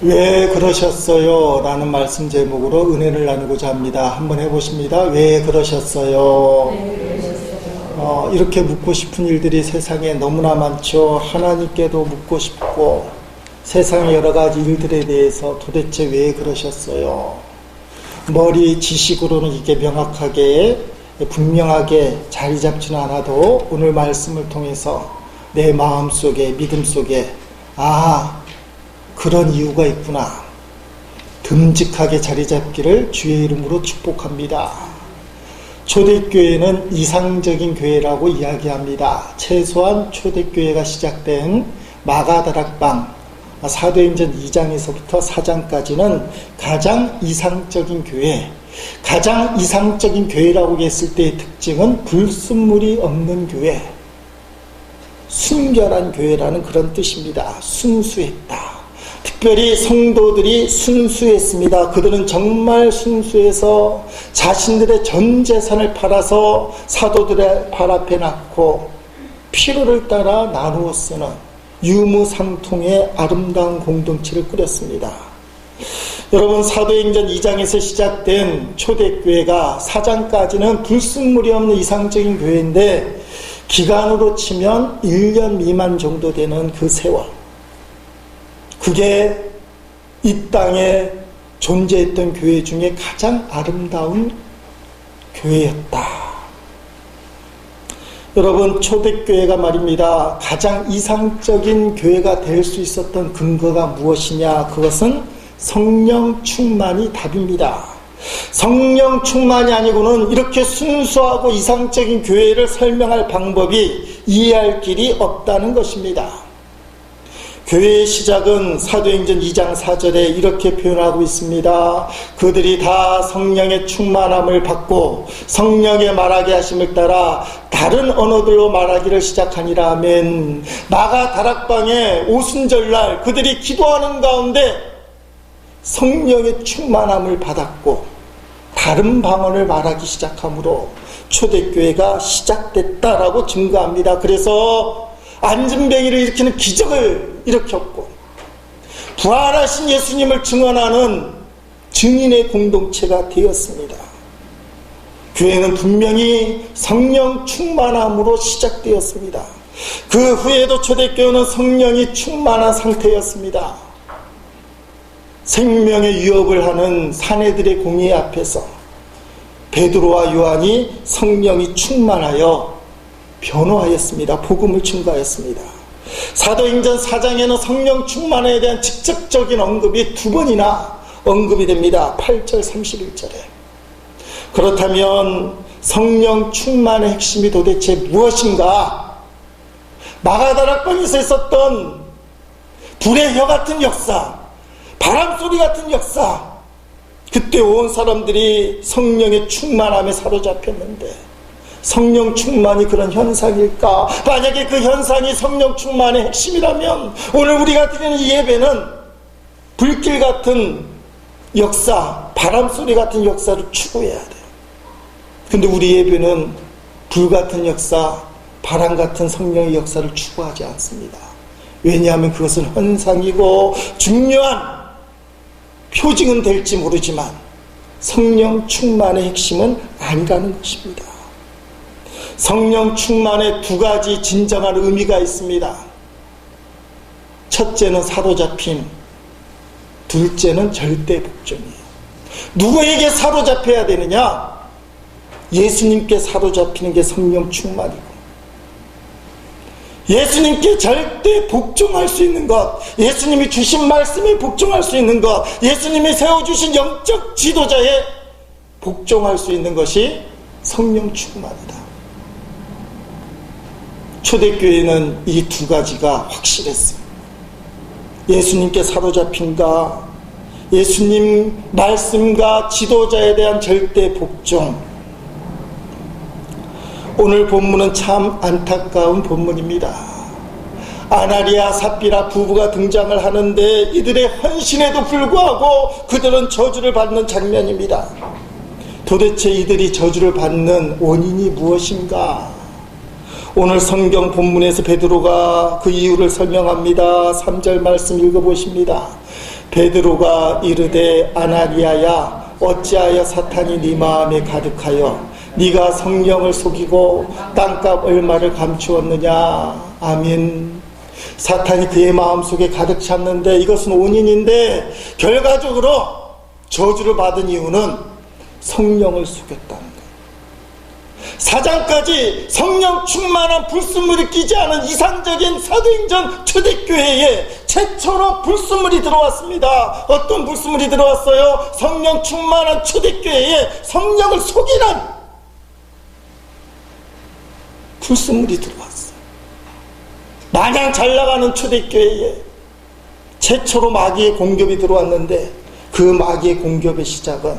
왜 그러셨어요? 라는 말씀 제목으로 은혜를 나누고자 합니다. 한번 해보십니다. 왜 그러셨어요? 이렇게 묻고 싶은 일들이 세상에 너무나 많죠. 하나님께도 묻고 싶고 세상의 여러 가지 일들에 대해서 도대체 왜 그러셨어요? 머리 지식으로는 이게 명확하게 분명하게 자리 잡지는 않아도 오늘 말씀을 통해서 내 마음속에 믿음 속에 그런 이유가 있구나 듬직하게 자리 잡기를 주의 이름으로 축복합니다. 초대교회는 이상적인 교회라고 이야기합니다. 최소한 초대교회가 시작된 마가다락방 사도행전 2장에서부터 4장까지는 가장 이상적인 교회, 가장 이상적인 교회라고 했을 때의 특징은 불순물이 없는 교회, 순결한 교회라는 그런 뜻입니다. 순수했다. 특별히 성도들이 순수했습니다. 그들은 정말 순수해서 자신들의 전 재산을 팔아서 사도들의 발 앞에 놨고 필요를 따라 나누어 쓰는 유무상통의 아름다운 공동체를 꾸렸습니다. 여러분, 사도행전 2장에서 시작된 초대교회가 4장까지는 불순물이 없는 이상적인 교회인데 기간으로 치면 1년 미만 정도 되는 그 세월, 그게 이 땅에 존재했던 교회 중에 가장 아름다운 교회였다. 여러분, 초대교회가 말입니다. 가장 이상적인 교회가 될 수 있었던 근거가 무엇이냐? 그것은 성령 충만이 답입니다. 성령 충만이 아니고는 이렇게 순수하고 이상적인 교회를 설명할 방법이 이해할 길이 없다는 것입니다. 교회의 시작은 사도행전 2장 4절에 이렇게 표현하고 있습니다. 그들이 다 성령의 충만함을 받고 성령의 말하게 하심을 따라 다른 언어들로 말하기를 시작하니라. 아멘. 마가 다락방의 오순절날 그들이 기도하는 가운데 성령의 충만함을 받았고 다른 방언을 말하기 시작하므로 초대교회가 시작됐다라고 증거합니다. 그래서 안진뱅이를 일으키는 기적을 일으켰고 부활하신 예수님을 증언하는 증인의 공동체가 되었습니다. 교회는 분명히 성령 충만함으로 시작되었습니다. 그 후에도 초대교회는 성령이 충만한 상태였습니다. 생명의 유업을 하는 사내들의 공의 앞에서 베드로와 요한이 성령이 충만하여 변호하였습니다. 복음을 증거하였습니다. 사도행전 4장에는 성령 충만에 대한 직접적인 언급이 2번이나 언급이 됩니다. 8절 31절에. 그렇다면 성령 충만의 핵심이 도대체 무엇인가? 마가다락방에서 있었던 불의 혀 같은 역사, 바람소리 같은 역사, 그때 온 사람들이 성령의 충만함에 사로잡혔는데 성령 충만이 그런 현상일까? 만약에 그 현상이 성령 충만의 핵심이라면 오늘 우리가 드리는 이 예배는 불길 같은 역사, 바람소리 같은 역사를 추구해야 돼요. 근데 우리 예배는 불 같은 역사, 바람 같은 성령의 역사를 추구하지 않습니다. 왜냐하면 그것은 현상이고 중요한 표징은 될지 모르지만 성령 충만의 핵심은 아니라는 것입니다. 성령 충만에 2가지 진정한 의미가 있습니다. 첫째는 사로잡힘, 둘째는 절대 복종이에요. 누구에게 사로잡혀야 되느냐? 예수님께 사로잡히는 게 성령 충만이고 예수님께 절대 복종할 수 있는 것, 예수님이 주신 말씀에 복종할 수 있는 것, 예수님이 세워주신 영적 지도자에 복종할 수 있는 것이 성령 충만이다. 초대교회는 이 2가지가 확실했어요. 예수님께 사로잡힌가, 예수님 말씀과 지도자에 대한 절대 복종. 오늘 본문은 참 안타까운 본문입니다. 아나니아 삽비라 부부가 등장을 하는데 이들의 헌신에도 불구하고 그들은 저주를 받는 장면입니다. 도대체 이들이 저주를 받는 원인이 무엇인가? 오늘 성경 본문에서 베드로가 그 이유를 설명합니다. 3절 말씀 읽어보십니다. 베드로가 이르되 아나니아야 어찌하여 사탄이 네 마음에 가득하여 네가 성령을 속이고 땅값 얼마를 감추었느냐. 아멘. 사탄이 그의 마음속에 가득 찼는데 이것은 원인인데 결과적으로 저주를 받은 이유는 성령을 속였다는 거예요. 사장까지 성령 충만한 불순물이 끼지 않은 이상적인 사도행전 초대교회에 최초로 불순물이 들어왔습니다. 어떤 불순물이 들어왔어요? 성령 충만한 초대교회에 성령을 속이는 불순물이 들어왔어요. 마냥 잘 나가는 초대교회에 최초로 마귀의 공격이 들어왔는데 그 마귀의 공격의 시작은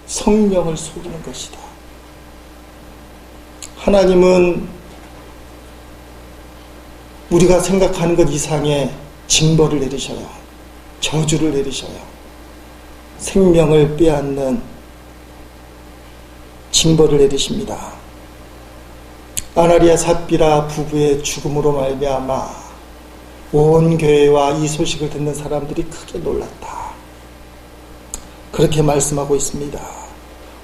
성령을 속이는 것이다. 하나님은 우리가 생각하는 것 이상의 징벌을 내리셔요. 저주를 내리셔요. 생명을 빼앗는 징벌을 내리십니다. 아나리아 삽비라 부부의 죽음으로 말미암아 온 교회와 이 소식을 듣는 사람들이 크게 놀랐다. 그렇게 말씀하고 있습니다.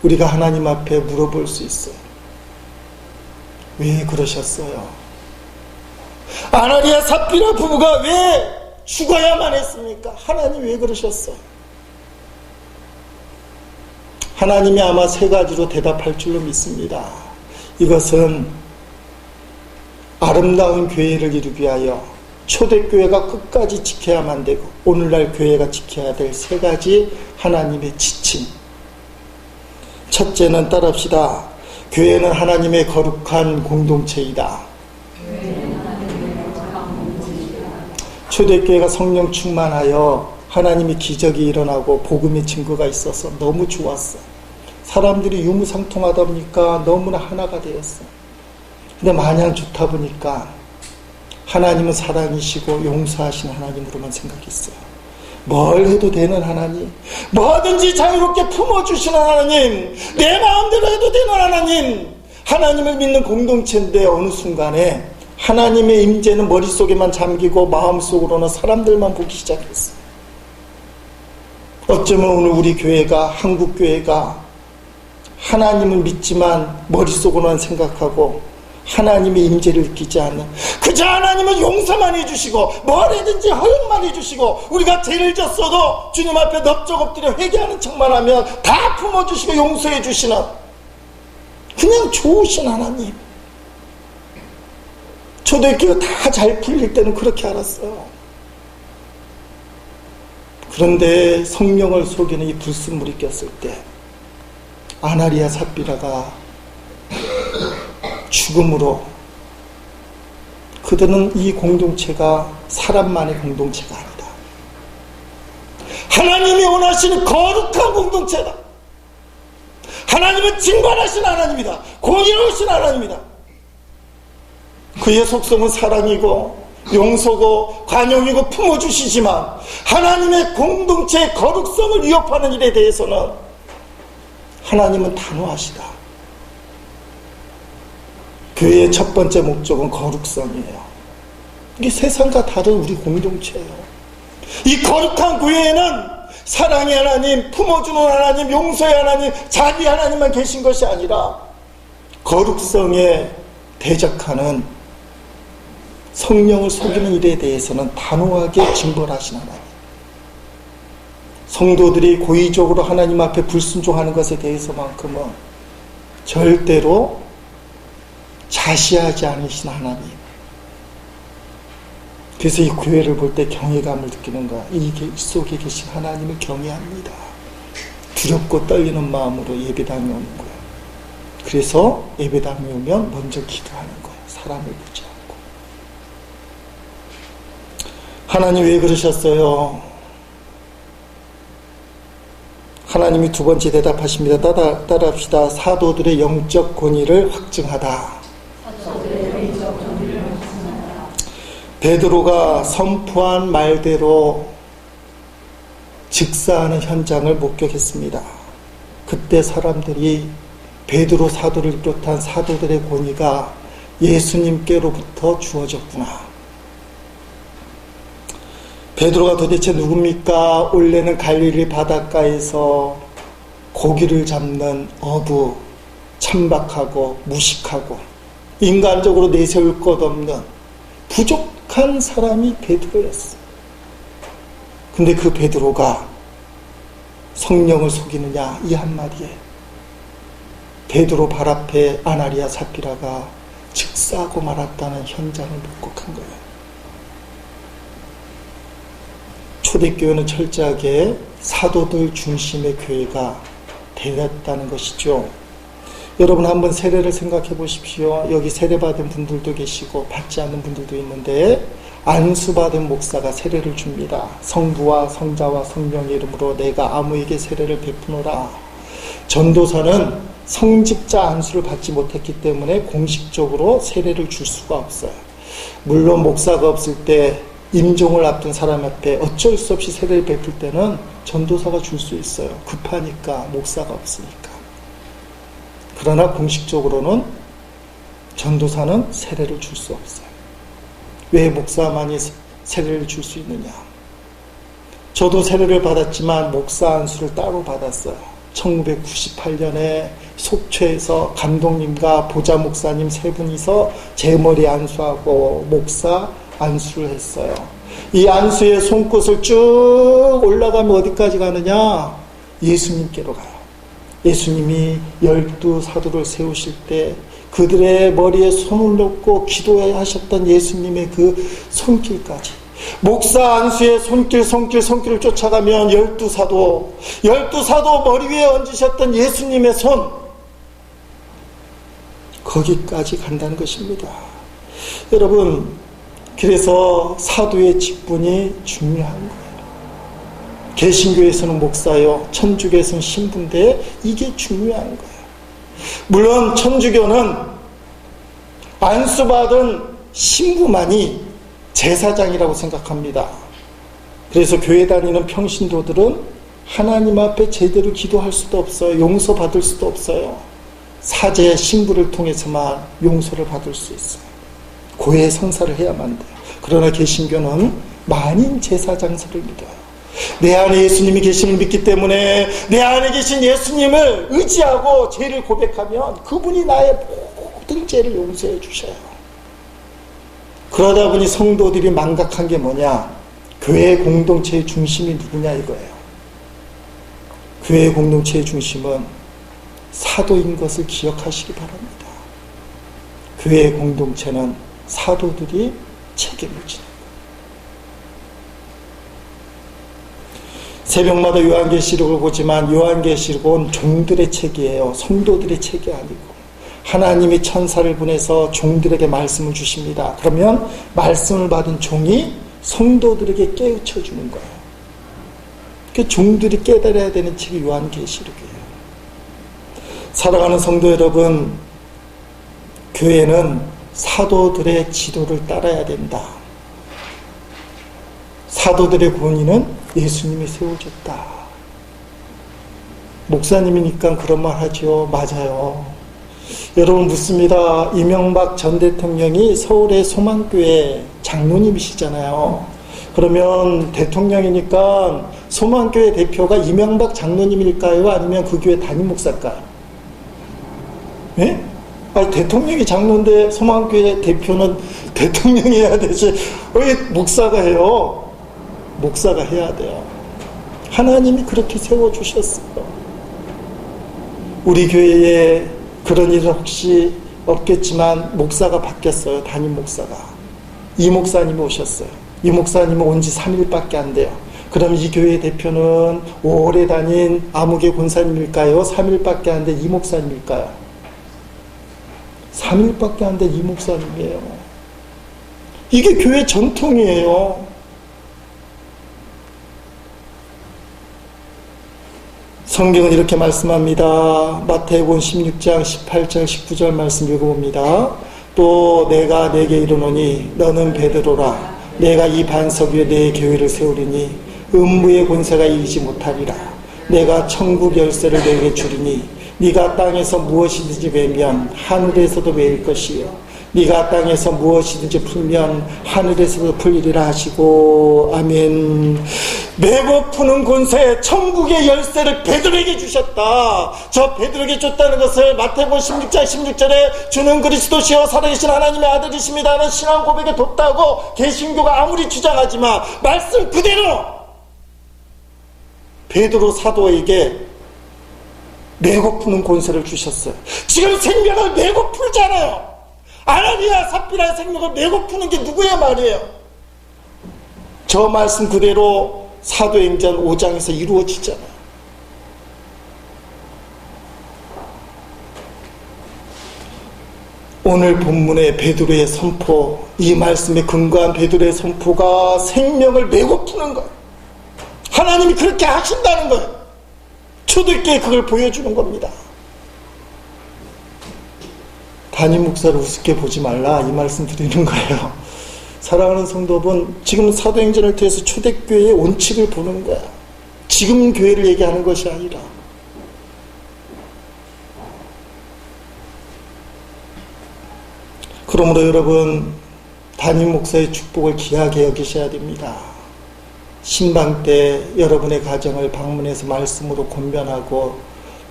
우리가 하나님 앞에 물어볼 수 있어요. 왜 그러셨어요? 아나리아 삽비라 부부가 왜 죽어야만 했습니까? 하나님 왜 그러셨어요? 하나님이 아마 세 가지로 대답할 줄로 믿습니다. 이것은 아름다운 교회를 이루기 위하여 초대교회가 끝까지 지켜야만 되고 오늘날 교회가 지켜야 될 세 가지 하나님의 지침. 첫째는 따라합시다. 교회는 하나님의 거룩한 공동체이다. 초대교회가 성령 충만하여 하나님의 기적이 일어나고 복음의 증거가 있어서 너무 좋았어. 사람들이 유무상통하다 보니까 너무나 하나가 되었어. 근데 마냥 좋다 보니까 하나님은 사랑이시고 용서하시는 하나님으로만 생각했어요. 뭘 해도 되는 하나님, 뭐든지 자유롭게 품어주시는 하나님, 내 마음대로 해도 되는 하나님, 하나님을 믿는 공동체인데 어느 순간에 하나님의 임재는 머릿속에만 잠기고 마음속으로는 사람들만 보기 시작했어요. 어쩌면 오늘 우리 교회가, 한국교회가 하나님을 믿지만 머릿속으로만 생각하고 하나님의 임재를 느끼지 않는, 그저 하나님은 용서만 해주시고 뭐래든지 허용만 해주시고 우리가 죄를 졌어도 주님 앞에 넙적 엎드려 회개하는 척만 하면 다 품어주시고 용서해 주시는 그냥 좋으신 하나님. 초대교회가 다 잘 풀릴 때는 그렇게 알았어요. 그런데 성령을 속이는 이 불순물이 꼈을 때 아나리아 삽비라가 죽음으로, 그들은 이 공동체가 사람만의 공동체가 아니다. 하나님이 원하시는 거룩한 공동체다. 하나님은 징벌하신 하나님이다. 공의로우신 하나님이다. 그의 속성은 사랑이고 용서고 관용이고 품어주시지만 하나님의 공동체의 거룩성을 위협하는 일에 대해서는 하나님은 단호하시다. 교회의 첫 번째 목적은 거룩성이에요. 이게 세상과 다른 우리 공동체예요. 이 거룩한 교회에는 사랑의 하나님, 품어주는 하나님, 용서의 하나님, 자비 하나님만 계신 것이 아니라 거룩성에 대적하는 성령을 속이는 일에 대해서는 단호하게 징벌하시는 하나님. 성도들이 고의적으로 하나님 앞에 불순종하는 것에 대해서만큼은 절대로 자시하지 않으신 하나님. 그래서 이 교회를 볼 때 경외감을 느끼는 거야. 이 속에 계신 하나님을 경외합니다. 두렵고 떨리는 마음으로 예배당에 오는 거예요. 그래서 예배당에 오면 먼저 기도하는 거예요. 사람을 보지 않고. 하나님 왜 그러셨어요? 하나님이 두 번째 대답하십니다. 따라합시다. 사도들의 영적 권위를 확증하다. 베드로가 선포한 말대로 즉사하는 현장을 목격했습니다. 그때 사람들이 베드로 사도를 비롯한 사도들의 권위가 예수님께로부터 주어졌구나. 베드로가 도대체 누굽니까? 원래는 갈릴리 바닷가에서 고기를 잡는 어부, 천박하고 무식하고 인간적으로 내세울 것 없는 부족한 사람이 베드로였어. 근데 그 베드로가 성령을 속이느냐 이 한마디에 베드로 발 앞에 아나리아 삽비라가 즉사하고 말았다는 현장을 목격한 거예요. 초대교회는 철저하게 사도들 중심의 교회가 되었다는 것이죠. 여러분 한번 세례를 생각해 보십시오. 여기 세례받은 분들도 계시고 받지 않는 분들도 있는데 안수받은 목사가 세례를 줍니다. 성부와 성자와 성령의 이름으로 내가 아무에게 세례를 베푸노라. 전도사는 성직자 안수를 받지 못했기 때문에 공식적으로 세례를 줄 수가 없어요. 물론 목사가 없을 때 임종을 앞둔 사람 앞에 어쩔 수 없이 세례를 베풀 때는 전도사가 줄 수 있어요. 급하니까, 목사가 없으니까. 그러나 공식적으로는 전도사는 세례를 줄 수 없어요. 왜 목사만이 세례를 줄 수 있느냐? 저도 세례를 받았지만 목사 안수를 따로 받았어요. 1998년에 속초에서 감독님과 보좌 목사님 세 분이서 제 머리 안수하고 목사 안수를 했어요. 이 안수의 손끝을 쭉 올라가면 어디까지 가느냐? 예수님께로 가요. 예수님이 12 사도를 세우실 때 그들의 머리에 손을 놓고 기도하셨던 예수님의 그 손길까지, 목사 안수의 손길을 쫓아가면 12 사도 머리 위에 얹으셨던 예수님의 손, 거기까지 간다는 것입니다. 여러분, 그래서 사도의 직분이 중요한 거예요. 개신교에서는 목사요, 천주교에서는 신부인데 이게 중요한 거예요. 물론 천주교는 안수받은 신부만이 제사장이라고 생각합니다. 그래서 교회 다니는 평신도들은 하나님 앞에 제대로 기도할 수도 없어요. 용서받을 수도 없어요. 사제 신부를 통해서만 용서를 받을 수 있어요. 고해 성사를 해야만 돼요. 그러나 개신교는 만인 제사장설을 믿어요. 내 안에 예수님이 계심을 믿기 때문에 내 안에 계신 예수님을 의지하고 죄를 고백하면 그분이 나의 모든 죄를 용서해 주셔요. 그러다 보니 성도들이 망각한 게 뭐냐? 교회 공동체의 중심이 누구냐 이거예요. 교회 공동체의 중심은 사도인 것을 기억하시기 바랍니다. 교회 공동체는 사도들이 책임을 지는 거예요. 새벽마다 요한계시록을 보지만 요한계시록은 종들의 책이에요. 성도들의 책이 아니고 하나님이 천사를 보내서 종들에게 말씀을 주십니다. 그러면 말씀을 받은 종이 성도들에게 깨우쳐 주는 거예요. 그 종들이 깨달아야 되는 책이 요한계시록이에요. 사랑하는 성도 여러분, 교회는 사도들의 지도를 따라야 된다. 사도들의 권위는 예수님이 세워줬다. 목사님이니까 그런 말 하죠. 맞아요. 여러분 묻습니다. 이명박 전 대통령이 서울의 소망교회 장로님이시잖아요. 그러면 대통령이니까 소망교회 대표가 이명박 장로님일까요? 아니면 그 교회 담임 목사일까요? 네? 아니, 대통령이 장로인데 소망교회 대표는 대통령이 해야 되지. 왜 목사가 해요? 목사가 해야 돼요. 하나님이 그렇게 세워주셨어요. 우리 교회에 그런 일은 혹시 없겠지만 목사가 바뀌었어요. 담임 목사가. 이 목사님이 오셨어요. 이 목사님은 온 지 3일밖에 안 돼요. 그럼 이 교회 대표는 오래 다닌 아무개 권사님일까요? 3일밖에 안 된 이 목사님일까요? 3일밖에 안 된 이 목사님이에요. 이게 교회 전통이에요. 성경은 이렇게 말씀합니다. 마태복음 16장 18절 19절 말씀 읽어봅니다. 또 내가 내게 이르노니 너는 베드로라. 내가 이 반석 위에 내 교회를 세우리니 음부의 권세가 이기지 못하리라. 내가 천국 열쇠를 내게 주리니 네가 땅에서 무엇이든지 매면 하늘에서도 매일 것이요 네가 땅에서 무엇이든지 풀면 하늘에서도 풀리리라 하시고, 아멘. 메고 푸는 권세, 천국의 열쇠를 베드로에게 주셨다. 저 베드로에게 줬다는 것을 마태복음 16장 16절에 주는 그리스도시요 살아계신 하나님의 아들이십니다는 신앙 고백에 뒀다고 개신교가 아무리 주장하지만 말씀 그대로 베드로 사도에게 메고 푸는 권세를 주셨어요. 지금 생명을 메고 풀잖아요. 아나니아 삽비라의 생명을 메고 푸는 게 누구의 말이에요? 저 말씀 그대로 사도행전 5장에서 이루어지잖아요. 오늘 본문의 베드로의 선포, 이 말씀에 근거한 베드로의 선포가 생명을 메고 푸는 거예요. 하나님이 그렇게 하신다는 거예요. 초대교회에 그걸 보여주는 겁니다. 담임 목사를 우습게 보지 말라, 이 말씀 드리는 거예요. 사랑하는 성도분, 지금 사도행전을 통해서 초대교회의 원칙을 보는 거야. 지금 교회를 얘기하는 것이 아니라. 그러므로 여러분, 담임 목사의 축복을 귀하게 여기셔야 됩니다. 신방 때 여러분의 가정을 방문해서 말씀으로 권면하고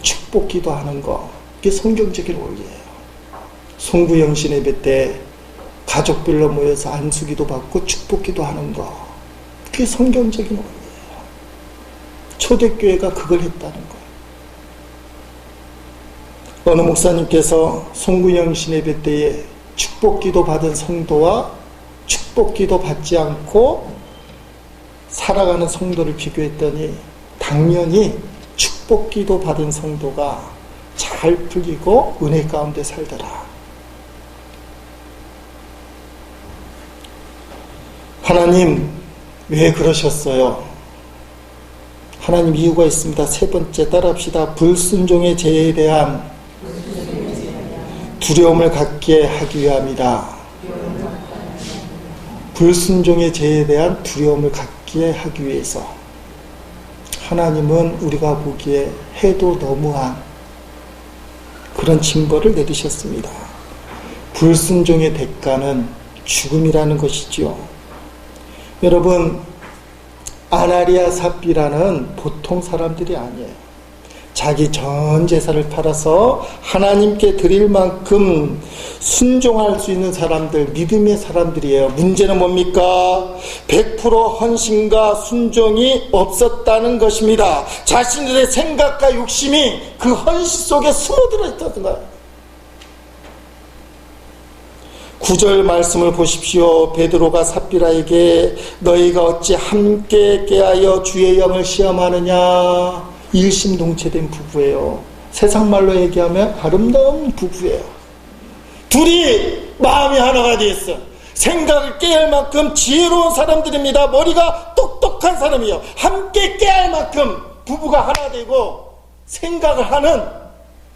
축복 기도하는 거, 이게 성경적인 원리예요. 송구영신 예배 때 가족별로 모여서 안수기도 받고 축복기도 하는 거, 그게 성경적인 원리예요. 초대교회가 그걸 했다는 거예요. 어느 목사님께서 송구영신 예배 때에 축복기도 받은 성도와 축복기도 받지 않고 살아가는 성도를 비교했더니 당연히 축복기도 받은 성도가 잘 풀리고 은혜 가운데 살더라. 하나님 왜 그러셨어요? 하나님 이유가 있습니다. 세 번째 따라합시다. 불순종의 죄에 대한 두려움을 갖게 하기 위함이다. 불순종의 죄에 대한 두려움을 갖게 하기 위해서 하나님은 우리가 보기에 해도 너무한 그런 징벌을 내리셨습니다. 불순종의 대가는 죽음이라는 것이지요. 여러분, 아나리아 삽비라는 보통 사람들이 아니에요. 자기 전 재산을 팔아서 하나님께 드릴 만큼 순종할 수 있는 사람들, 믿음의 사람들이에요. 문제는 뭡니까? 100% 헌신과 순종이 없었다는 것입니다. 자신들의 생각과 욕심이 그 헌신 속에 숨어들어 있다는 거예요. 9절 말씀을 보십시오. 베드로가 삽비라에게 너희가 어찌 함께 깨하여 주의 영을 시험하느냐. 일심동체된 부부예요. 세상 말로 얘기하면 아름다운 부부예요. 둘이 마음이 하나가 되어 있어요. 생각을 깨할 만큼 지혜로운 사람들입니다. 머리가 똑똑한 사람이에요. 함께 깨할 만큼 부부가 하나 되고 생각을 하는,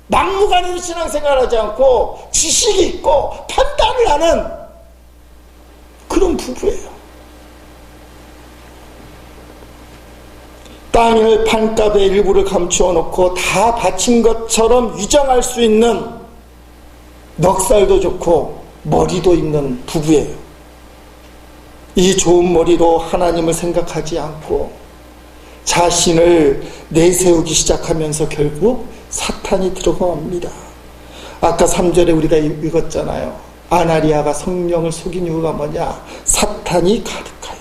막무가내로 신앙생활을 하지 않고 지식이 있고 판단을 하는 그런 부부예요. 땅을 판값의 일부를 감추어 놓고 다 바친 것처럼 위장할 수 있는 넉살도 좋고 머리도 있는 부부예요. 이 좋은 머리로 하나님을 생각하지 않고 자신을 내세우기 시작하면서 결국 사탄이 들어갑니다. 아까 3절에 우리가 읽었잖아요. 아나리아가 성령을 속인 이유가 뭐냐? 사탄이 가득하여.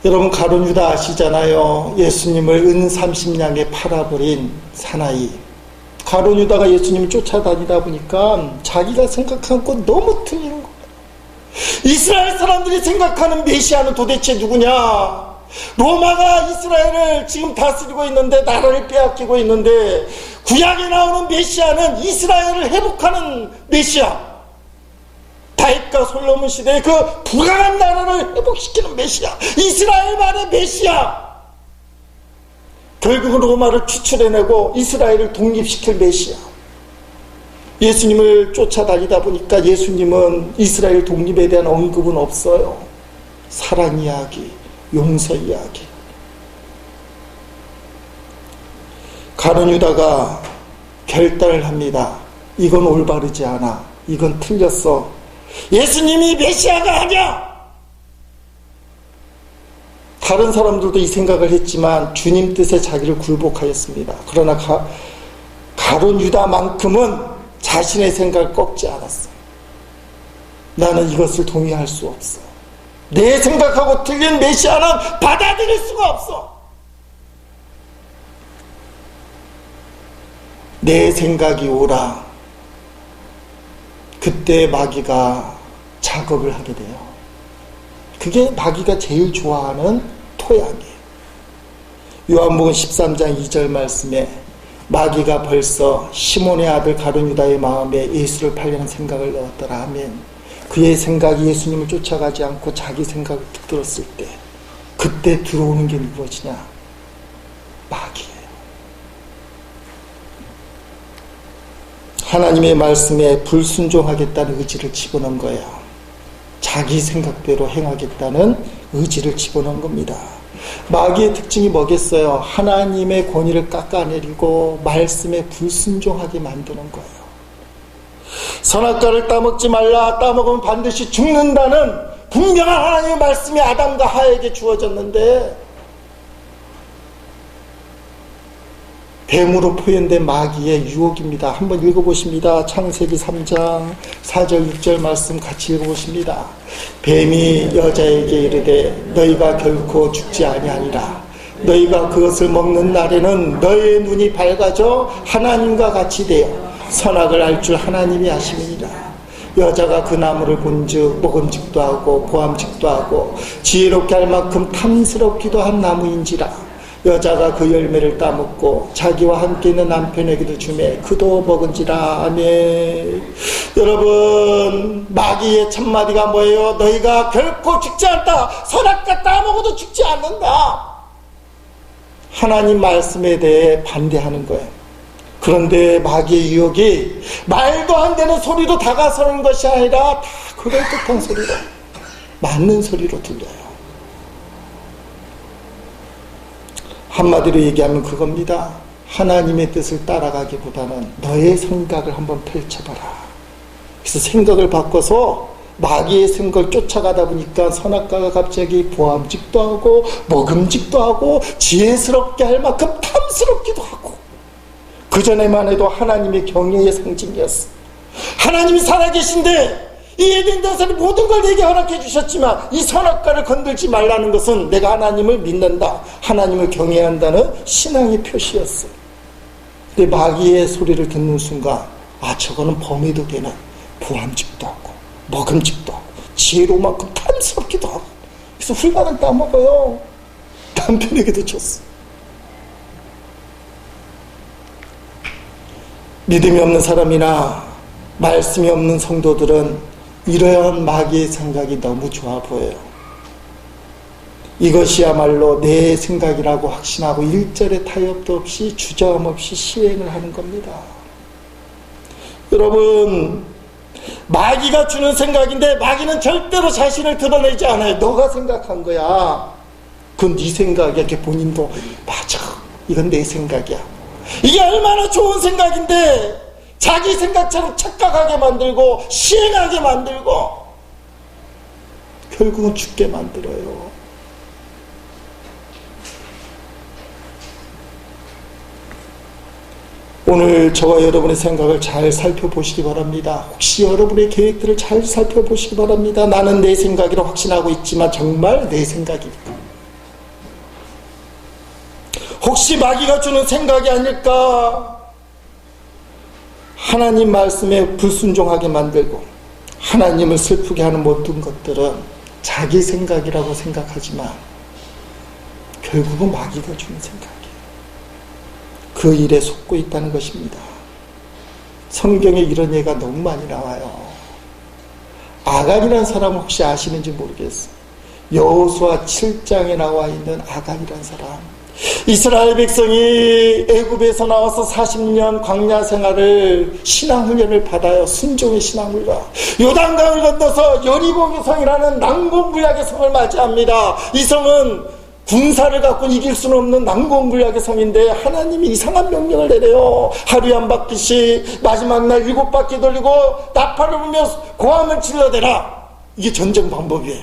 여러분, 가룟 유다 아시잖아요. 예수님을 은 30냥에 팔아버린 사나이. 가룟 유다가 예수님을 쫓아다니다 보니까 자기가 생각한 건 너무 틀린 거예요. 이스라엘 사람들이 생각하는 메시아는 도대체 누구냐? 로마가 이스라엘을 지금 다스리고 있는데, 나라를 빼앗기고 있는데, 구약에 나오는 메시아는 이스라엘을 회복하는 메시아, 다윗과 솔로몬 시대의 그 불강한 나라를 회복시키는 메시아, 이스라엘만의 메시아, 결국은 로마를 추출해내고 이스라엘을 독립시킬 메시아. 예수님을 쫓아다니다 보니까 예수님은 이스라엘 독립에 대한 언급은 없어요. 사랑 이야기, 용서 이야기. 가룟 유다가 결단을 합니다. 이건 올바르지 않아. 이건 틀렸어. 예수님이 메시아가 아니야. 다른 사람들도 이 생각을 했지만 주님 뜻에 자기를 굴복하였습니다. 그러나 가룟 유다만큼은 자신의 생각을 꺾지 않았어. 나는 이것을 동의할 수 없어. 내 생각하고 틀린 메시아는 받아들일 수가 없어. 내 생각이 옳아. 그때 마귀가 작업을 하게 돼요. 그게 마귀가 제일 좋아하는 토양이에요. 요한복음 13장 2절 말씀에 마귀가 벌써 시몬의 아들 가룟 유다의 마음에 예수를 팔려는 생각을 넣었더라 하면, 그의 생각이 예수님을 쫓아가지 않고 자기 생각을 붙들었을 때 그때 들어오는 게 무엇이냐? 마귀예요. 하나님의 말씀에 불순종하겠다는 의지를 집어넣은 거예요. 자기 생각대로 행하겠다는 의지를 집어넣은 겁니다. 마귀의 특징이 뭐겠어요? 하나님의 권위를 깎아내리고 말씀에 불순종하게 만드는 거예요. 선악과를 따먹지 말라, 따먹으면 반드시 죽는다는 분명한 하나님의 말씀이 아담과 하에게 주어졌는데, 뱀으로 표현된 마귀의 유혹입니다. 한번 읽어보십니다. 창세기 3장 4절 6절 말씀 같이 읽어보십니다. 뱀이 여자에게 이르되 너희가 결코 죽지 아니하리라. 너희가 그것을 먹는 날에는 너희의 눈이 밝아져 하나님과 같이 되어 선악을 알 줄 하나님이 아심이니라. 여자가 그 나무를 본즉 먹음직도 하고 보암직도 하고 지혜롭게 할 만큼 탐스럽기도 한 나무인지라. 여자가 그 열매를 따먹고 자기와 함께 있는 남편에게도 주매 그도 먹은지라. 아멘. 여러분, 마귀의 첫마디가 뭐예요? 너희가 결코 죽지 않다. 선악과 따먹어도 죽지 않는다. 하나님 말씀에 대해 반대하는 거예요. 그런데 마귀의 유혹이 말도 안 되는 소리로 다가서는 것이 아니라 다 그럴듯한 소리로, 맞는 소리로 들려요. 한마디로 얘기하면 그겁니다. 하나님의 뜻을 따라가기보다는 너의 생각을 한번 펼쳐봐라. 그래서 생각을 바꿔서 마귀의 생각을 쫓아가다 보니까 선악과가 갑자기 보암직도 하고 먹음직도 하고 지혜스럽게 할 만큼 탐스럽기도 하고, 그전에만 해도 하나님의 경외의 상징이었어. 하나님이 살아계신데 이 에덴 동산의 모든 걸 내게 허락해 주셨지만 이 선악과를 건들지 말라는 것은 내가 하나님을 믿는다, 하나님을 경외한다는 신앙의 표시였어. 근데 마귀의 소리를 듣는 순간, 아, 저거는 범해도 되는 보암직도 하고 먹음직도 하고 지혜로만큼 탐스럽기도 하고, 그래서 훌반은 따먹어요. 남편에게도 줬어. 믿음이 없는 사람이나 말씀이 없는 성도들은 이러한 마귀의 생각이 너무 좋아 보여요. 이것이야말로 내 생각이라고 확신하고 일절의 타협도 없이 주저함 없이 시행을 하는 겁니다. 여러분, 마귀가 주는 생각인데 마귀는 절대로 자신을 드러내지 않아요. 너가 생각한 거야. 그건 네 생각이야. 이렇게 본인도 맞아, 이건 내 생각이야. 이게 얼마나 좋은 생각인데 자기 생각처럼 착각하게 만들고 시행하게 만들고 결국은 죽게 만들어요. 오늘 저와 여러분의 생각을 잘 살펴보시기 바랍니다. 혹시 여러분의 계획들을 잘 살펴보시기 바랍니다. 나는 내 생각이라 확신하고 있지만 정말 내 생각일까? 혹시 마귀가 주는 생각이 아닐까? 하나님 말씀에 불순종하게 만들고 하나님을 슬프게 하는 모든 것들은 자기 생각이라고 생각하지만 결국은 마귀가 주는 생각이에요. 그 일에 속고 있다는 것입니다. 성경에 이런 예가 너무 많이 나와요. 아간이라는 사람을 혹시 아시는지 모르겠어요. 여호수아 7장에 나와 있는 아간이라는 사람. 이스라엘 백성이 애굽에서 나와서 40년 광야 생활을 신앙훈련을 받아요. 순종의 신앙훈련. 요단강을 건너서 여리고성이라는 난공부약의 성을 맞이합니다. 이 성은 군사를 갖고 이길 수는 없는 난공불락의 성인데 하나님이 이상한 명령을 내려요. 하루에 한 바퀴씩 마지막 날 7바퀴 돌리고 나팔을 불며 고함을 질러대라. 이게 전쟁 방법이에요.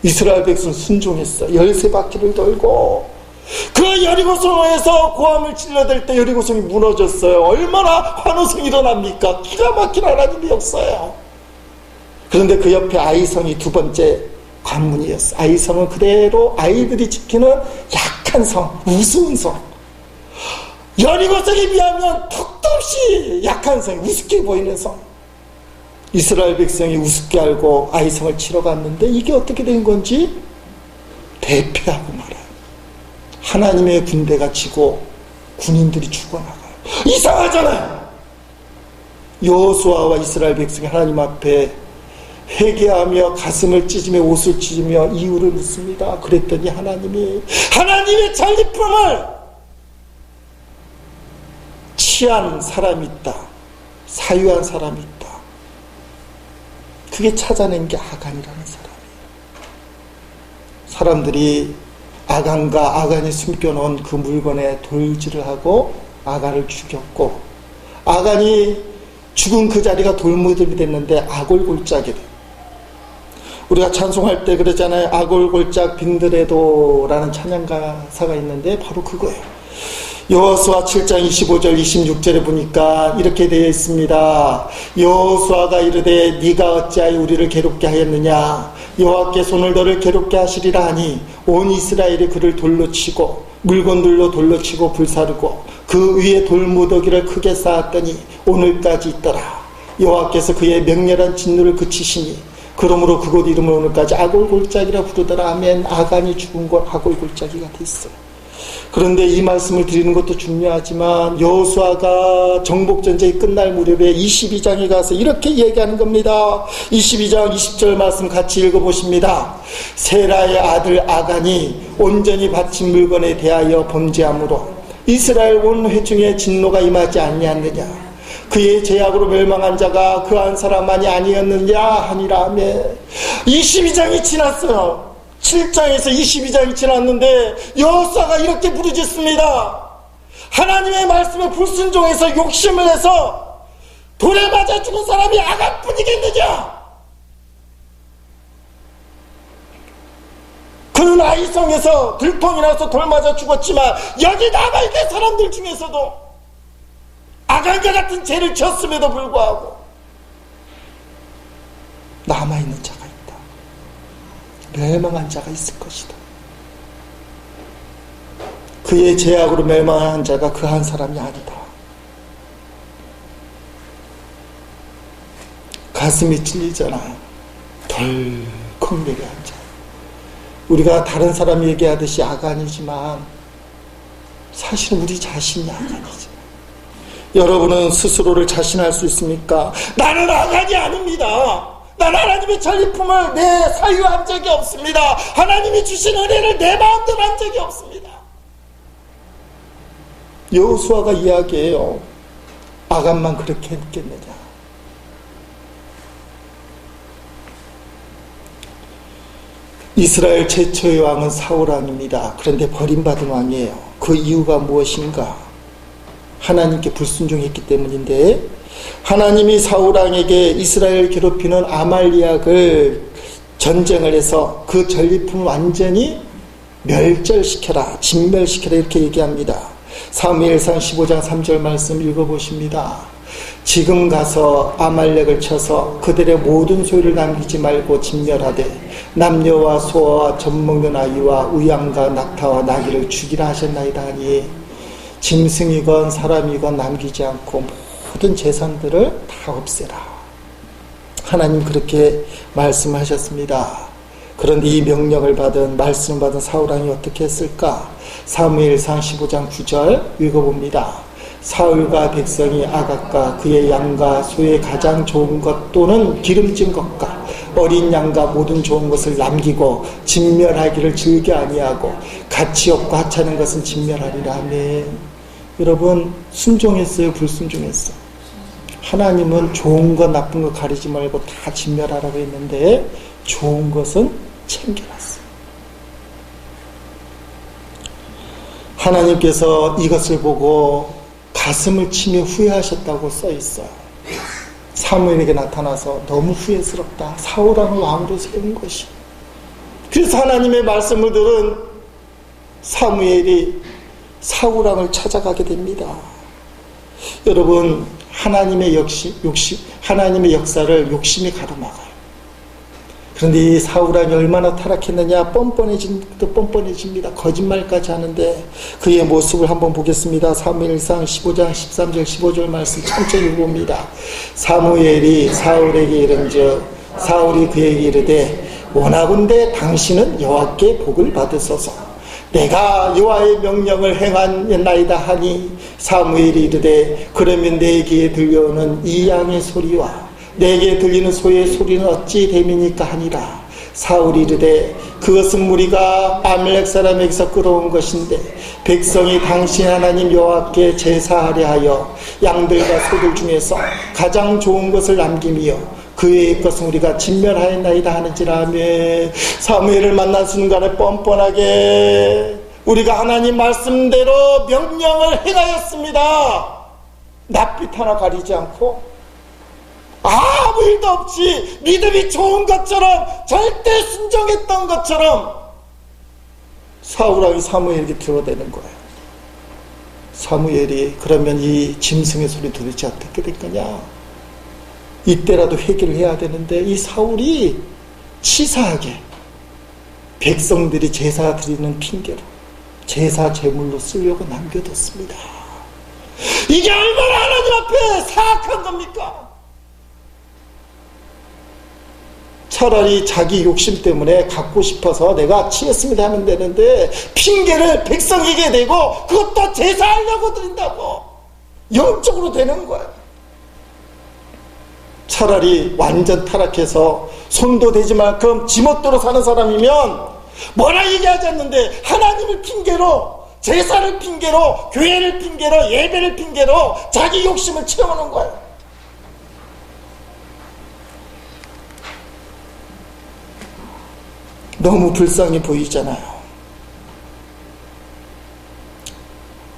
이스라엘 백성은 순종했어. 13바퀴를 돌고 그 여리고성에서 고함을 질러댈 때 여리고성이 무너졌어요. 얼마나 환호성이 일어납니까? 기가 막힌 하나님의 역사예요. 그런데 그 옆에 아이성이 두 번째 관문이었어. 아이성은 그대로 아이들이 지키는 약한 성, 우스운 성. 여리고성에 비하면 턱도 없이 약한 성, 우습게 보이는 성. 이스라엘 백성이 우습게 알고 아이성을 치러 갔는데 이게 어떻게 된 건지 대패하고 말아요. 하나님의 군대가 지고 군인들이 죽어나가요. 이상하잖아요. 여호수아와 이스라엘 백성이 하나님 앞에 회개하며 가슴을 찢으며 옷을 찢으며 이유를 묻습니다. 그랬더니 하나님이 하나님의 전리품을 취한 사람이 있다. 사유한 사람이 있다. 그게 찾아낸 게 아간이라는 사람이에요. 사람들이 아간이 숨겨놓은 그 물건에 돌질을 하고 아간을 죽였고 아간이 죽은 그 자리가 돌무덤이 됐는데 아골골짜기 돼요. 우리가 찬송할 때 그러잖아요. 아골골짝 빈드레도라는 찬양가사가 있는데 바로 그거예요. 여호수아 7장 25절 26절에 보니까 이렇게 되어 있습니다. 여호수아가 이르되 네가 어찌하여 우리를 괴롭게 하였느냐. 여호와께 손을 너를 괴롭게 하시리라 하니 온 이스라엘이 그를 돌로 치고 물건들로 돌로 치고 불사르고 그 위에 돌무더기를 크게 쌓았더니 오늘까지 있더라. 여호와께서 그의 맹렬한 진노를 그치시니 그러므로 그곳 이름을 오늘까지 아골골짜기라 부르더라. 아멘. 아간이 죽은 곳 아골골짜기가 됐어요. 그런데 이 말씀을 드리는 것도 중요하지만 여호수아가 정복전쟁이 끝날 무렵에 22장에 가서 이렇게 얘기하는 겁니다. 22장 20절 말씀 같이 읽어보십니다. 세라의 아들 아간이 온전히 바친 물건에 대하여 범죄함으로 이스라엘 온 회중의 진노가 임하지 아니하느냐. 그의 죄악으로 멸망한 자가 그 한 사람만이 아니었느냐 하니라. 하며 22장이 지났어요. 7장에서 22장이 지났는데 여호수아가 이렇게 부르짖습니다. 하나님의 말씀에 불순종해서 욕심을 내서 돌에 맞아 죽은 사람이 아간뿐이겠느냐. 그는 아이성에서 들통이 나서 돌 맞아 죽었지만 여기 남아있는 사람들 중에서도 아간과 같은 죄를 졌음에도 불구하고 남아있는 자가 있다. 멸망한 자가 있을 것이다. 그의 죄악으로 멸망한 자가 그 한 사람이 아니다. 가슴이 찔리잖아요. 덜컥 내려앉아. 우리가 다른 사람 얘기하듯이 아간이지만 사실 우리 자신이 아간이지. 여러분은 스스로를 자신할 수 있습니까? 나는 아간이 아닙니다. 난 하나님의 전리품을 내 사유한 적이 없습니다. 하나님이 주신 은혜를 내 마음대로 한 적이 없습니다. 여호수아가 이야기해요. 아간만 그렇게 했겠느냐. 이스라엘 최초의 왕은 사울 왕입니다. 그런데 버림받은 왕이에요. 그 이유가 무엇인가? 하나님께 불순종했기 때문인데 하나님이 사울 왕에게 이스라엘 괴롭히는 아말리악을 전쟁을 해서 그 전리품을 완전히 멸절시켜라, 진멸시켜라 이렇게 얘기합니다. 사무엘상 15장 3절 말씀 읽어보십니다. 지금 가서 아말렉을 쳐서 그들의 모든 소유를 남기지 말고 진멸하되 남녀와 소와 젖먹는 아이와 우양과 낙타와 나귀를 죽이라 하셨나이다 하니 짐승이건 사람이건 남기지 않고 모든 재산들을 다 없애라. 하나님 그렇게 말씀하셨습니다. 그런데 이 명령을 받은 말씀을 받은 사울왕이 어떻게 했을까? 사무엘상 15장 9절 읽어봅니다. 사울과 백성이 아각과 그의 양과 소의 가장 좋은 것 또는 기름진 것과 어린 양과 모든 좋은 것을 남기고 진멸하기를 즐겨 아니하고 가치 없고 하찮은 것은 진멸하리라. 아멘. 여러분 순종했어요? 불순종했어요? 하나님은 좋은 것 나쁜 것 가리지 말고 다 진멸하라고 했는데 좋은 것은 챙겨놨어요. 하나님께서 이것을 보고 가슴을 치며 후회하셨다고 써 있어요. 사무엘에게 나타나서 너무 후회스럽다. 사울왕을 왕으로 세운 것이. 그래서 하나님의 말씀을 들은 사무엘이 사울왕을 찾아가게 됩니다. 여러분, 하나님의 하나님의 역사를 욕심이 가로막아요. 그런데 이 사울왕이 얼마나 타락했느냐, 뻔뻔해집니다. 거짓말까지 하는데 그의 모습을 한번 보겠습니다. 사무엘상 15장 13절 15절 말씀 천천히 읽어봅니다. 사무엘이 사울에게 이른즉 사울이 그에게 이르되 원하건대 당신은 여호와께 복을 받으소서. 내가 여호와의 명령을 행하였나이다 하니 사무엘이 이르되 그러면 내 귀에 들려오는 이 양의 소리와 내게 들리는 소의 소리는 어찌 됨이니까 하니라. 사울이 이르되 그것은 무리가 아말렉 사람에게서 끌어온 것인데 백성이 당신 하나님 여호와께 제사하려 하여 양들과 소들 중에서 가장 좋은 것을 남김이요 그 외의 것은 우리가 진멸하였나이다 하는지라며. 사무엘을 만난 순간에 뻔뻔하게 우리가 하나님 말씀대로 명령을 행하였습니다. 낯빛 하나 가리지 않고 아무 일도 없이 믿음이 좋은 것처럼 절대 순종했던 것처럼 사울왕이 사무엘에게 들어대는 거예요. 사무엘이 그러면 이 짐승의 소리 도대체 어떻게 될 거냐, 이때라도 회개를 해야 되는데 이 사울이 치사하게 백성들이 제사 드리는 핑계로 제사 제물로 쓰려고 남겨뒀습니다. 이게 얼마나 하나님 앞에 사악한 겁니까? 차라리 자기 욕심 때문에 갖고 싶어서 내가 치했습니다 하면 되는데 핑계를 백성에게 대고 그것도 제사하려고 드린다고 영적으로 되는 거예요. 차라리 완전 타락해서 손도 대지 말끔 지멋대로 사는 사람이면 뭐라 얘기하지 않는데 하나님을 핑계로, 제사를 핑계로, 교회를 핑계로, 예배를 핑계로 자기 욕심을 채우는 거예요. 너무 불쌍해 보이잖아요.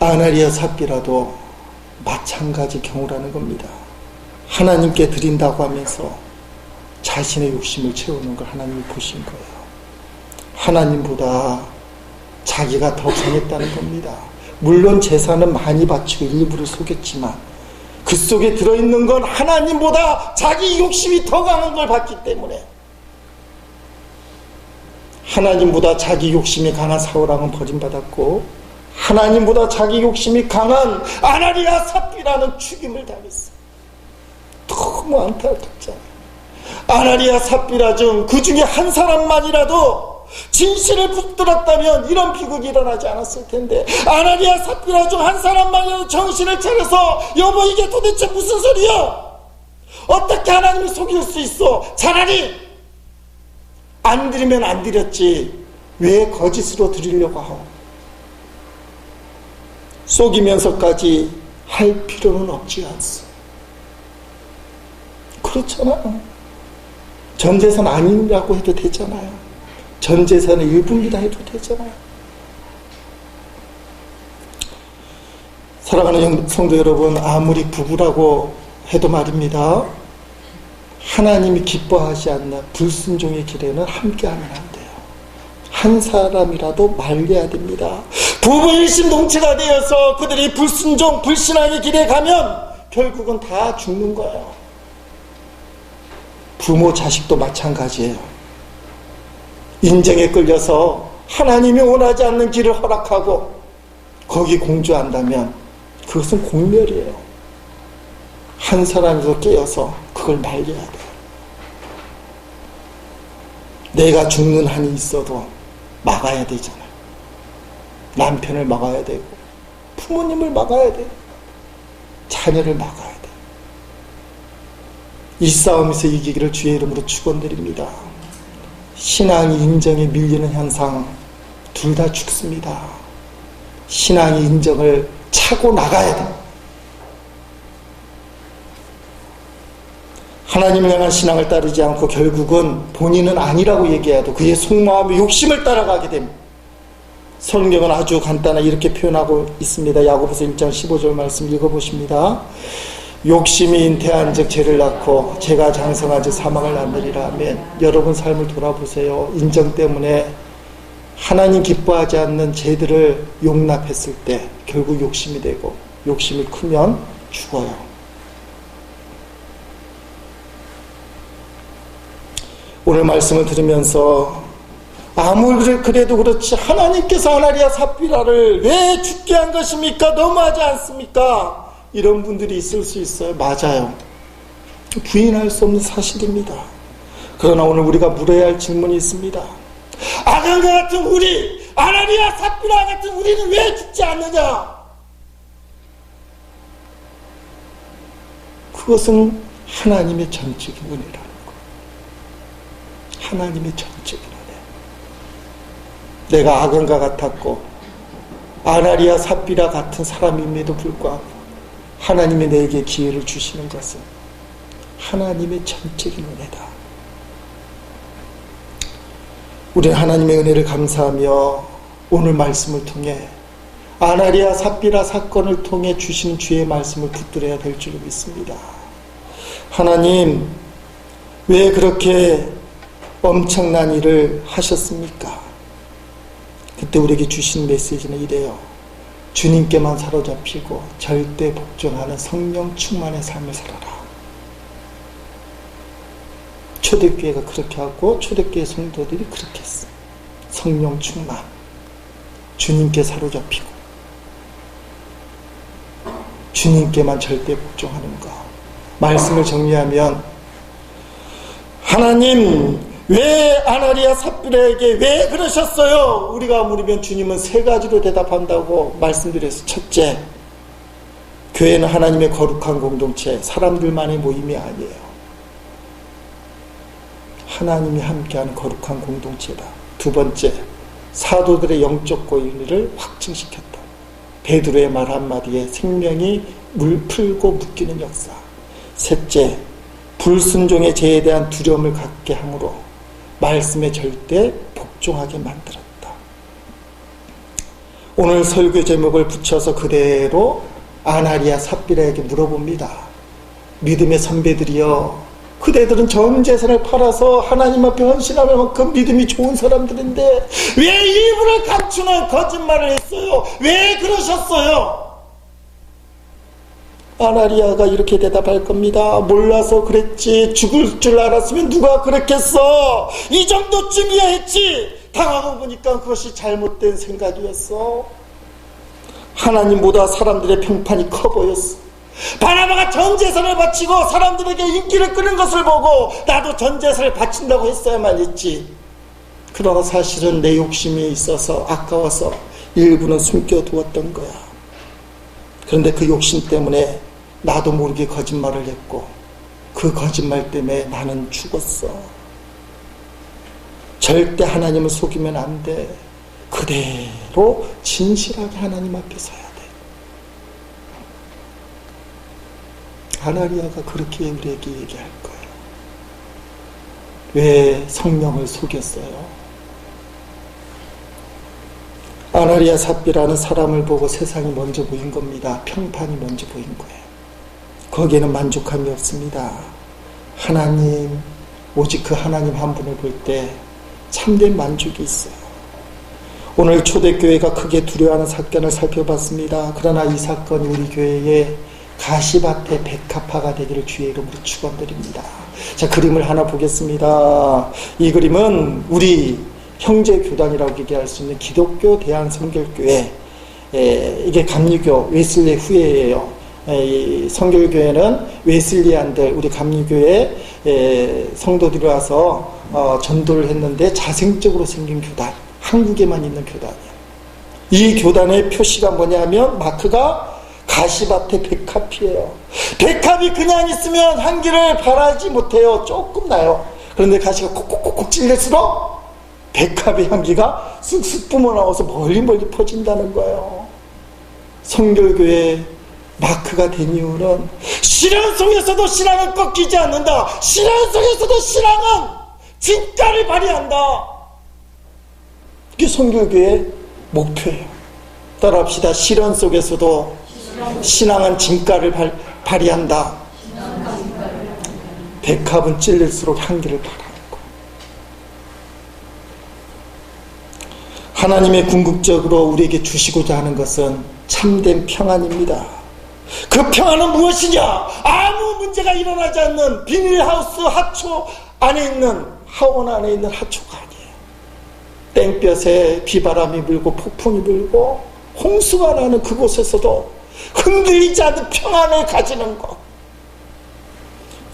아나리아 삽비라도 마찬가지 경우라는 겁니다. 하나님께 드린다고 하면서 자신의 욕심을 채우는 걸 하나님이 보신 거예요. 하나님보다 자기가 더 강했다는 겁니다. 물론 제사는 많이 바치고 일부를 속였지만 그 속에 들어있는 건 하나님보다 자기 욕심이 더 강한 걸 봤기 때문에. 하나님보다 자기 욕심이 강한 사울왕은 버림받았고 하나님보다 자기 욕심이 강한 아나리아 삽비라는 죽임을 당했어요. 너무 안타깝잖아요. 아나리아 삽비라 중 그 중에 한 사람만이라도 진실을 붙들었다면 이런 비극이 일어나지 않았을 텐데 아나리아 삽비라 중 한 사람만이라도 정신을 차려서 여보 이게 도대체 무슨 소리야? 어떻게 하나님을 속일 수 있어? 차라리 안 드리면 안 드렸지 왜 거짓으로 드리려고 하오? 속이면서까지 할 필요는 없지 않소. 그렇잖아요. 전재산 아니라고 해도 되잖아요. 전재산의 일부이다 해도 되잖아요. 사랑하는 성도 여러분, 아무리 부부라고 해도 말입니다. 하나님이 기뻐하지 않는 불순종의 길에는 함께하면 안 돼요. 한 사람이라도 말려야 됩니다. 부부 일심동체가 되어서 그들이 불순종, 불신앙의 길에 가면 결국은 다 죽는 거예요. 부모, 자식도 마찬가지예요. 인정에 끌려서 하나님이 원하지 않는 길을 허락하고 거기 공주한다면 그것은 공멸이에요. 한 사람에서 깨어서 그걸 말려야 돼요. 내가 죽는 한이 있어도 막아야 되잖아요. 남편을 막아야 되고 부모님을 막아야 돼요. 자녀를 막아야 돼요. 이 싸움에서 이기기를 주의 이름으로 축원드립니다. 신앙이 인정에 밀리는 현상 둘 다 죽습니다. 신앙이 인정을 차고 나가야 돼요. 하나님을 향한 신앙을 따르지 않고 결국은 본인은 아니라고 얘기해도 그의 속마음의 욕심을 따라가게 됩니다. 성경은 아주 간단하게 이렇게 표현하고 있습니다. 야고보서 1장 15절 말씀 읽어보십니다. 욕심이 잉태한 즉 죄를 낳고 죄가 장성한 즉 사망을 낳느리라. 아멘. 여러분 삶을 돌아보세요. 인정 때문에 하나님 기뻐하지 않는 죄들을 용납했을 때 결국 욕심이 되고, 욕심이 크면 죽어요. 오늘 말씀을 들으면서 아무리 그래도 그렇지 하나님께서 아나리아 삽비라를 왜 죽게 한 것입니까? 너무하지 않습니까? 이런 분들이 있을 수 있어요. 맞아요. 부인할 수 없는 사실입니다. 그러나 오늘 우리가 물어야 할 질문이 있습니다. 아간과 같은 우리, 아나리아 삽비라 같은 우리는 왜 죽지 않느냐? 그것은 하나님의 전적인 은혜라는 거예요. 하나님의 전적인 은혜. 내가 아간과 같았고 아나리아 삽비라 같은 사람임에도 불구하고 하나님이 내게 기회를 주시는 것은 하나님의 전적인 은혜다. 우리는 하나님의 은혜를 감사하며 오늘 말씀을 통해 아나리아 삽비라 사건을 통해 주시는 주의 말씀을 붙들어야 될 줄 믿습니다. 하나님, 왜 그렇게 엄청난 일을 하셨습니까? 그때 우리에게 주신 메시지는 이래요. 주님께만 사로잡히고 절대 복종하는 성령 충만의 삶을 살아라. 초대교회가 그렇게 하고 초대교회 성도들이 그렇게 했어. 성령 충만, 주님께 사로잡히고 주님께만 절대 복종하는 것. 말씀을 정리하면 하나님 왜 아나리아 삽비라에게 왜 그러셨어요? 우리가 물으면 주님은 세 가지로 대답한다고 말씀드렸어요. 첫째, 교회는 하나님의 거룩한 공동체, 사람들만의 모임이 아니에요. 하나님이 함께하는 거룩한 공동체다. 두 번째, 사도들의 영적 고인을 확증시켰다. 베드로의 말 한마디에 생명이 물 풀고 묶이는 역사. 셋째, 불순종의 죄에 대한 두려움을 갖게 함으로 말씀에 절대 복종하게 만들었다. 오늘 설교 제목을 붙여서 그대로 아나리아 삽비라에게 물어봅니다. 믿음의 선배들이여, 그대들은 전 재산을 팔아서 하나님 앞에 헌신할 만큼 믿음이 좋은 사람들인데 왜 일부를 감추는 거짓말을 했어요? 왜 그러셨어요? 아나리아가 이렇게 대답할 겁니다. 몰라서 그랬지. 죽을 줄 알았으면 누가 그랬겠어. 이 정도쯤이야 했지. 당하고 보니까 그것이 잘못된 생각이었어. 하나님보다 사람들의 평판이 커 보였어. 바나바가 전 재산을 바치고 사람들에게 인기를 끄는 것을 보고 나도 전 재산을 바친다고 했어야만 했지. 그러나 사실은 내 욕심이 있어서 아까워서 일부는 숨겨두었던 거야. 그런데 그 욕심 때문에 나도 모르게 거짓말을 했고 그 거짓말 때문에 나는 죽었어. 절대 하나님을 속이면 안 돼. 그대로 진실하게 하나님 앞에 서야 돼. 아나리아가 그렇게 우리에게 얘기할 거예요. 왜 성령을 속였어요? 아나리아 삽비라는 사람을 보고 세상이 먼저 보인 겁니다. 평판이 먼저 보인 거예요. 거기에는 만족함이 없습니다. 하나님, 오직 그 하나님 한 분을 볼 때 참된 만족이 있어요. 오늘 초대교회가 크게 두려워하는 사건을 살펴봤습니다. 그러나 이 사건이 우리 교회의 가시밭의 백합화가 되기를 주의 이름으로 축원드립니다. 자, 그림을 하나 보겠습니다. 이 그림은 우리 형제교단이라고 얘기할 수 있는 기독교 대한성결교회, 이게 감리교 웨슬리 후예예요. 이 성결교회는 웨슬리안들, 우리 감리교회 성도들이 와서 전도를 했는데 자생적으로 생긴 교단, 한국에만 있는 교단이에요. 이 교단의 표시가 뭐냐면 마크가 가시밭의 백합이에요. 백합이 그냥 있으면 향기를 발하지 못해요. 조금 나요. 그런데 가시가 콕콕콕콕 찔릴수록 백합의 향기가 쑥쑥 뿜어나와서 멀리 퍼진다는 거예요. 성결교회 마크가 된 이유는 신앙 속에서도 신앙은 꺾이지 않는다. 신앙 속에서도 신앙은 진가를 발휘한다. 이게 성결교회 목표예요. 따라합시다. 시련 속에서도 신앙은 진가를 발휘한다. 백합은 찔릴수록 향기를 발하는 것. 하나님의 궁극적으로 우리에게 주시고자 하는 것은 참된 평안입니다. 그 평안은 무엇이냐? 아무 문제가 일어나지 않는 비닐하우스 하초 안에 있는, 하원 안에 있는 하초가 아니에요. 땡볕에 비바람이 불고 폭풍이 불고 홍수가 나는 그곳에서도 흔들리지 않는 평안을 가지는 것.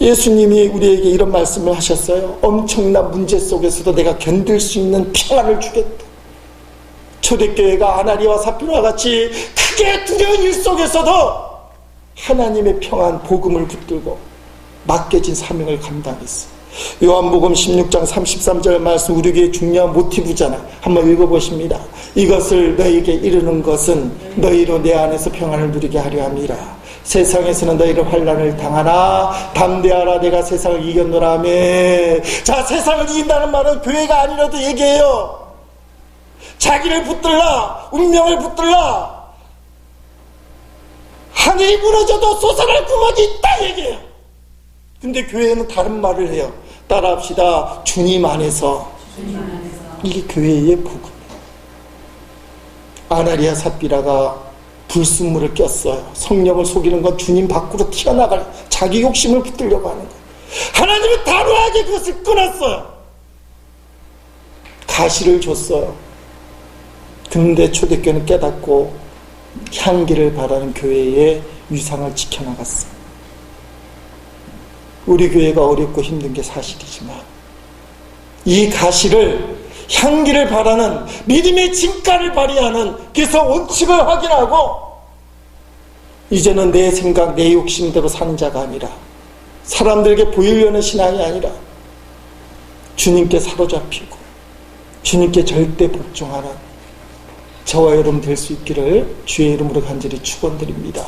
예수님이 우리에게 이런 말씀을 하셨어요. 엄청난 문제 속에서도 내가 견딜 수 있는 평안을 주겠다. 초대교회가 아나니아와 삽비라와 같이 크게 두려운 일 속에서도 하나님의 평안, 복음을 붙들고 맡겨진 사명을 감당했어. 요한복음 16장 33절 말씀, 우리에게 중요한 모티브잖아. 한번 읽어보십니다. 이것을 너희에게 이르는 것은 너희로 내 안에서 평안을 누리게 하려 함이라. 세상에서는 너희를 환난을 당하나 담대하라, 내가 세상을 이겼노라. 아멘. 자, 세상을 이긴다는 말은 교회가 아니라도 얘기해요. 자기를 붙들라, 운명을 붙들라. 하늘이 무너져도 솟아날 구멍이 있다 얘기해요. 근데 교회는 다른 말을 해요. 따라합시다. 주님 안에서. 이게 교회의 복음이에요. 아나니아 삽비라가 불순물을 꼈어요. 성령을 속이는 건 주님 밖으로 튀어나갈, 자기 욕심을 붙들려고 하는 거예요. 하나님은 단호하게 그것을 끊었어요. 가시를 줬어요. 근데 초대교회는 깨닫고 향기를 바라는 교회의 위상을 지켜나갔어요. 우리 교회가 어렵고 힘든 게 사실이지만 이 가시를, 향기를 바라는 믿음의 진가를 발휘하는, 그래서 원칙을 확인하고 이제는 내 생각, 내 욕심대로 사는 자가 아니라, 사람들에게 보이려는 신앙이 아니라 주님께 사로잡히고 주님께 절대 복종하는 저와 여러분 될 수 있기를 주의 이름으로 간절히 축원드립니다.